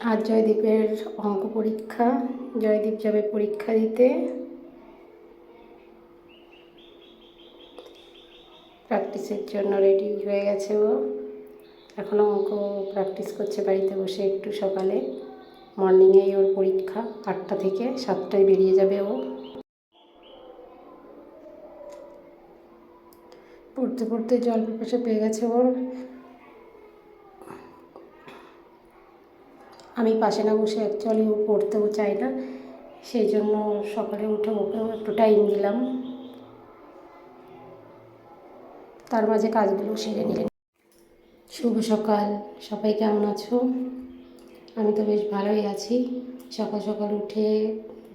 আজ জয়দীপের অঙ্ক পরীক্ষা। জয়দীপ যাবে পরীক্ষা দিতে। প্র্যাকটিসের জন্য রেডি হয়ে গেছে ও। এখনও অঙ্ক প্র্যাকটিস করছে বাড়িতে বসে একটু। সকালে মর্নিংয়েই ওর পরীক্ষা, 8টা থেকে 7টায় বেরিয়ে যাবে ও। পড়তে পড়তে জল পিপাসা পেয়ে গেছে ওর। আমি পাশে না বসে অ্যাকচুয়ালি ও পড়তেও চায় না, সেই জন্য সকালে উঠে ওকেও একটু টাইম দিলাম। তার মাঝে কাজগুলো সেরে নিলেন। শুভ সকাল, সবাই কেমন আছো? আমি তো বেশ ভালোই আছি। সকাল সকাল উঠে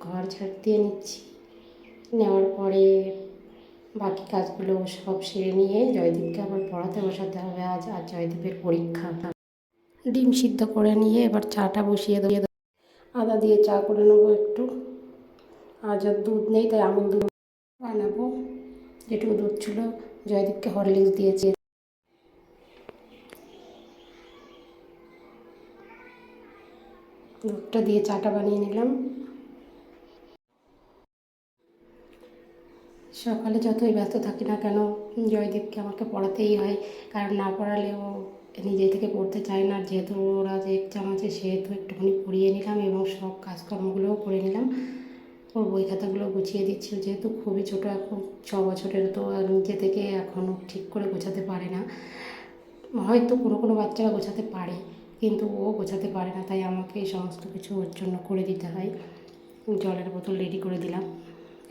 ঘর ঝাড় দিয়ে নিচ্ছি। নেওয়ার পরে বাকি কাজগুলো সব সেরে নিয়ে জয়দীপকে আবার পড়াতে বসাতে হবে। আজ জয়দীপের পরীক্ষা। ডিম সিদ্ধ করে নিয়ে এবার চাটা বসিয়ে দেবো। আদা দিয়ে চা করে নেবো একটু। আজ আর দুধ নেই, তাই আমুল দুধ বানাবো। যেটুকু দুধ ছিল জয়দীপকে হরলিক্স দিয়েছি। দুধটা দিয়ে চাটা বানিয়ে নিলাম। সকালে যতই ব্যস্ত থাকি না কেন, জয়দীপকে আমাকে পড়াতেই হয়, কারণ না পড়ালে ও নিজে থেকে পড়তে চায় না। যেহেতু ওর আজ এক্সাম আছে, সেহেতু একটুখানি পড়িয়ে নিলাম এবং সব কাজকর্মগুলোও করে নিলাম। ওর বই খাতাগুলো গুছিয়ে দিচ্ছি। যেহেতু খুবই ছোটো, এখন 6 বছরের, তো আর নিজে থেকে এখনও ঠিক করে গোছাতে পারে না। হয়তো কোনো কোনো বাচ্চারা গোছাতে পারে, কিন্তু ও গোছাতে পারে না, তাই আমাকে সমস্ত কিছু ওর জন্য করে দিতে হয়। জলের বোতল রেডি করে দিলাম,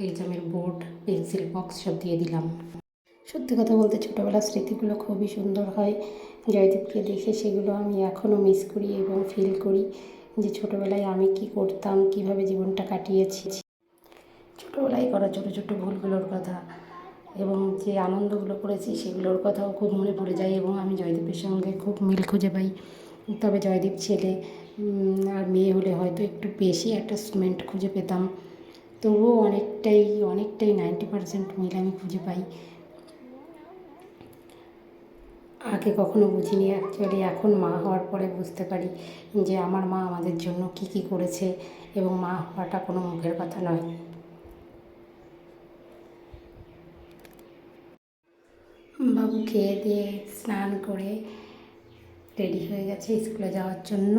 এক্সামের বোর্ড, পেন্সিল বক্স সব দিয়ে দিলাম। সত্যি কথা বলতে ছোটোবেলার স্মৃতিগুলো খুবই সুন্দর হয়। জয়দীপকে দেখে সেগুলো আমি এখনও মিস করি এবং ফিল করি যে ছোটোবেলায় আমি কি করতাম, কিভাবে জীবনটা কাটিয়েছি। ছোটোবেলায় করা ছোটো ছোটো ভুলগুলোর কথা এবং যে আনন্দগুলো করেছি সেগুলোর কথাও খুব মনে পড়ে যায় এবং আমি জয়দীপের সঙ্গে খুব মিল খুঁজে পাই। তবে জয়দীপ ছেলে আর মেয়ে হলে হয়তো একটু বেশি অ্যাটাচমেন্ট খুঁজে পেতাম, তবুও অনেকটাই 90% মিল আমি খুঁজে পাই। আগে কখনো বুঝিনি, অ্যাকচুয়ালি এখন মা হওয়ার পরে বুঝতে পারি যে আমার মা আমাদের জন্য কী কী করেছে এবং মা হওয়াটা কোনো মুখের কথা নয়। বাবু খেয়ে দিয়ে স্নান করে রেডি হয়ে গেছে স্কুলে যাওয়ার জন্য।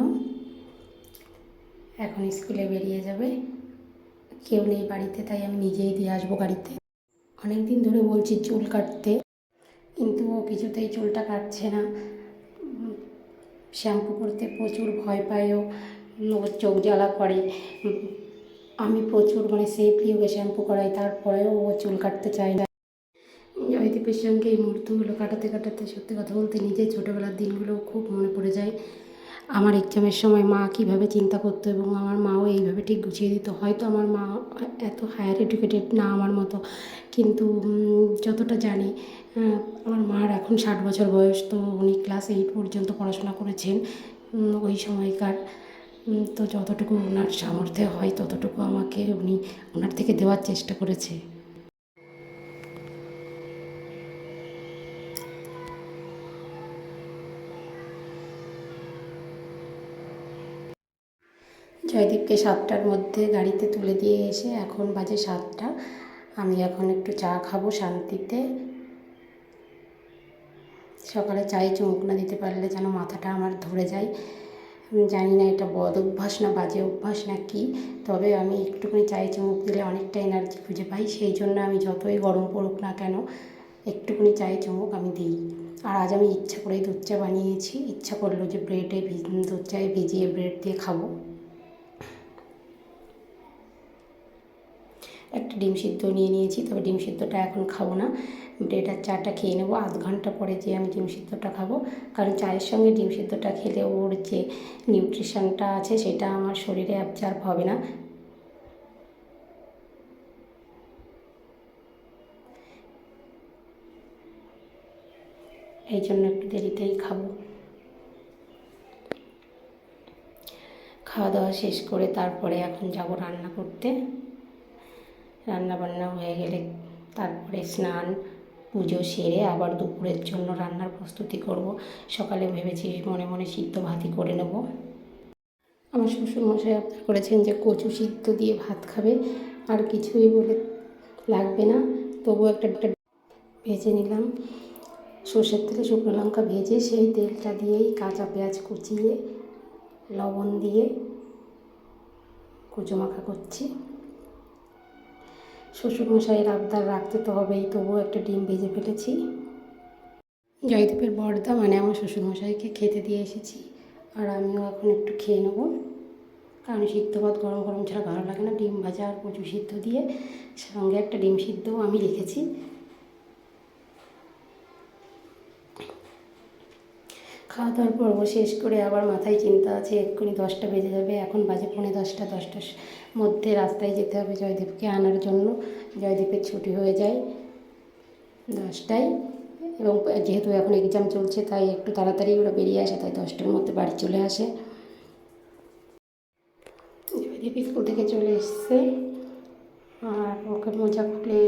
এখন স্কুলে বেরিয়ে যাবে। কেউ নেই বাড়িতে, তাই আমি নিজেই দিয়ে আসবো গাড়িতে। অনেক দিন ধরে বলছি চুল কাটতে, কিন্তু ও কিছুতেই চুলটা কাটছে না। শ্যাম্পু করতে প্রচুর ভয় পায় ও, ওর চোখ জ্বালা করে। আমি প্রচুর সেফলি ওকে শ্যাম্পু করাই, তারপরেও ও চুল কাটতে চায় না। জয়দীপের সঙ্গে এই মুহূর্তগুলো কাটাতে কাটাতে সত্যি কথা বলতে নিজের ছোটোবেলার দিনগুলো খুব মনে পড়ে যায়। আমার এক্সামের সময় মা কীভাবে চিন্তা করতো এবং আমার মাও এইভাবে ঠিক গুছিয়ে দিত। হয়তো আমার মা এত হায়ার এডুকেটেড না আমার মতো, কিন্তু যতটা জানি, আমার মার এখন 60 বছর বয়স, তো উনি ক্লাস 8 পর্যন্ত পড়াশোনা করেছেন ওই সময়কার। তো যতটুকু ওনার সামর্থ্যে হয় ততটুকু আমাকে উনি ওনার থেকে দেওয়ার চেষ্টা করেছে। জয়দীপকে 7টার মধ্যে গাড়িতে তুলে দিয়ে এসে এখন বাজে 7টা। আমি এখন একটু চা খাবো শান্তিতে। সকালে চায়ে চুমুক না দিতে পারলে যেন মাথাটা আমার ধরে যায়। জানি না এটা বদ অভ্যাস না বাজে অভ্যাস না কি, তবে আমি একটুখানি চায়ে চুমুক দিলে অনেকটা এনার্জি খুঁজে পাই। সেই জন্য আমি যতই গরম পড়ুক না কেন একটুখানি চায়ে চুমুক আমি দিই। আর আজ আমি ইচ্ছা করেই দুধ চা বানিয়েছি। ইচ্ছা করলো যে ব্রেডে দুধ চায়ে ভিজিয়ে ব্রেড দিয়ে খাবো। একটা ডিম সিদ্ধ নিয়ে নিয়েছি, তবে ডিম সিদ্ধটা এখন খাবো না। ব্রেড আর চাটা খেয়ে নেবো। আধ ঘন্টা পরে যে আমি ডিম সিদ্ধটা খাবো, কারণ চায়ের সঙ্গে ডিম সিদ্ধটা খেলে ওর যে নিউট্রিশনটা আছে সেটা আমার শরীরে অ্যাবজর্ব হবে না। এই জন্য একটু দেরিতেই খাবো। খাওয়া দাওয়া শেষ করে তারপরে এখন যাব রান্না করতে। রান্না বান্না হয়ে গেলে তারপরে স্নান পুজো সেরে আবার দুপুরের জন্য রান্নার প্রস্তুতি করব। সকালে ভেবেছি মনে মনে সিদ্ধ ভাতই করে নেব। আমার শ্বশুরমশাই আবদার করেছেন যে কচু সিদ্ধ দিয়ে ভাত খাবে, আর কিছুই বলে লাগবে না। তবু একটা ভেজে নিলাম, সর্ষের তেলে শুকনো লঙ্কা ভেজে সেই তেলটা দিয়েই কাঁচা পেঁয়াজ কুচিয়ে লবণ দিয়ে কচু মাখা করছি। শ্বশুরমশাইয়ের আবদার রাখতে তো হবেই, তবুও একটা ডিম ভেজে ফেলেছি। জয়দীপের বড়দা মানে আমার শ্বশুরমশাইকে খেতে দিয়ে এসেছি, আর আমিও এখন একটু খেয়ে নেবো, কারণ সিদ্ধ ভাত গরম গরম ছাড়া ভালো লাগে না। ডিম ভাজা আর কচু সিদ্ধ দিয়ে, সঙ্গে একটা ডিম সিদ্ধও আমি রেখেছি। খাওয়া দাওয়ার পর্ব শেষ করে আবার মাথায় চিন্তা আছে, এক্ষুনি 10টা বেজে যাবে, এখন বাজে 10:45। 10টার মধ্যে রাস্তায় যেতে হবে জয়দীপকে আনার জন্য। জয়দীপের ছুটি হয়ে যায় 10টায়, এবং যেহেতু এখন এক্সাম চলছে তাই একটু তাড়াতাড়ি ওরা বেরিয়ে আসে, তাই 10টার মধ্যে বাড়ি চলে আসে। জয়দীপ স্কুল থেকে চলে এসছে, আর ওকে মোজা খুলে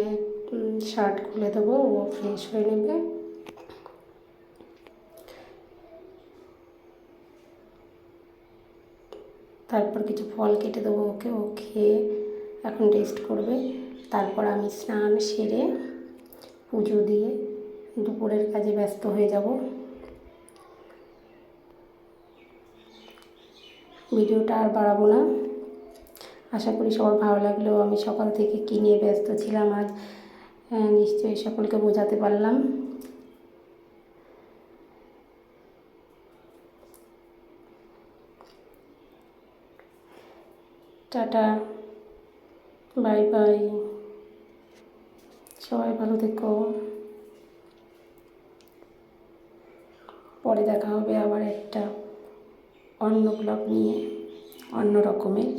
শার্ট খুলে দেবো, ও ফ্রেশ হয়ে নেবে। তারপর কিছু ফল কেটে দেবো ওকে, ও খেয়ে এখন রেস্ট করবে। তারপর আমি স্নান সেরে পুজো দিয়ে দুপুরের কাজে ব্যস্ত হয়ে যাব। ভিডিওটা আর বাড়াবো না, আশা করি সবার ভালো লাগলেও। আমি সকাল থেকে কী নিয়ে ব্যস্ত ছিলাম আজ নিশ্চয়ই সকলকে বোঝাতে পারলাম। টাটা, বাই বাই, সবাই ভালো থেকো। পরে দেখা হবে আবার একটা অন্য ব্লগ নিয়ে, অন্য রকমের।